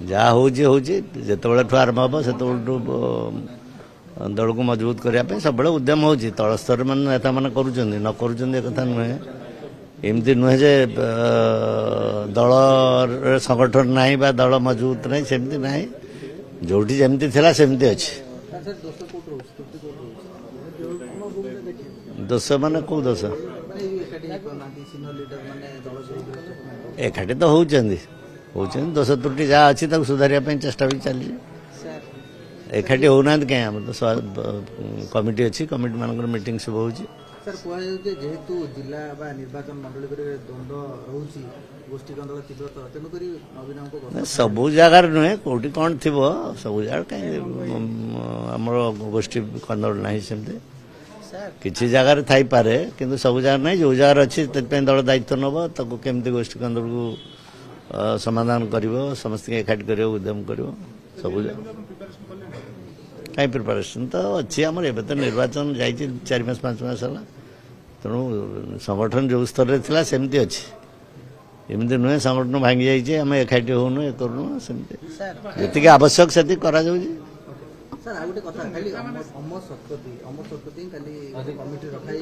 जहाँ हूँ जितेठू आरंभ हम से दल को मजबूत करने सब उद्यम हो तल स्तर मान नेता मैंने न कथा नुहे एमती नुहे जे दल संगठन ना दल मजबूत ना सेमती ना जोटी जमती थिला सेमती अच्छे दोष माने कौ दोष एकाठी तो होती दोष त्रुटि जहाँ अच्छी सुधारिया चेष्टा भी चली एकाठी होना कहीं आम तो कमिटी अच्छी कमिटी मान मीटिंग सब हो जेहेतु जिला निर्वाचन मंडल द्वंद रोचे गोष्ठी कंदल तीव्र सबू जगार नुहे कौटी कौन थी सब जगह कहीं आम गोष्ठी कंदल ना सेमती किसी जगार थी पारे किंतु सब जगह ना जो जगार अच्छी दल दायित्व नब ताको केमती गोष्ठी कंदल को समाधान कर समस्त एकाठी कर उद्यम कर सब कहीं प्रिपेरेसन तो अच्छी आम तो निर्वाचन जा 4 मास 5 मास है तेणु संगठन जो स्तर में थी सेमती अच्छी एमती नुहे संगठन भांगी जाइए आम एकाठी होनु ये करूँ सेमती जी आवश्यक से करा सर आ गोटे कथा खाली अमर शतपथी खाली कमिटी रखाई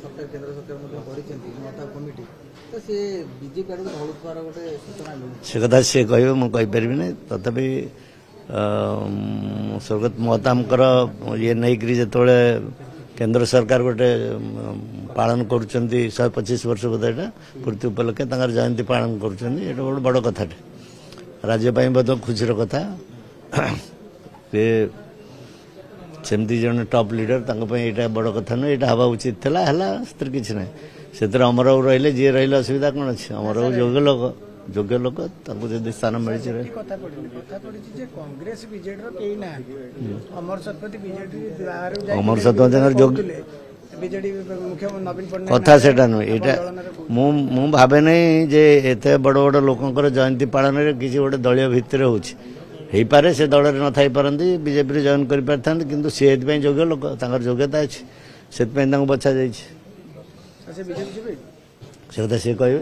सरकार केंद्र सरकार मता कमिटी तो सी बीजेपी आड़ ढलुवार गोटे सूचना से कथा सी कह मुझे ना तथापि स्वर्गत महतामकर ये नहीं जो केंद्र सरकार गोटे पालन कर 125 वर्ष बोधे पूर्ति उपलक्षे जयंती पालन कर गोटे बड़ कथा राज्य खुशीर कथा सेमती जन टॉप लीडर यहाँ बड़ कथा नुह यहाँ हवा उचित था है किसी ना से अमरबाबू रही जी रही असुविधा कौन अच्छे अमरबाबू योग्य लोक जब स्थान मिली अमर शतपथी कथा से मु भावे नहीं जे एते बड़ बड़ लोकंकर जयंती पालन किसी गोटे दलीय भित्तिर हो पारे से दल में न थी पारती बीजेपी जॉइन कर किंतु सी योग्य लोक योग्यता अच्छी से बछा जा से कहे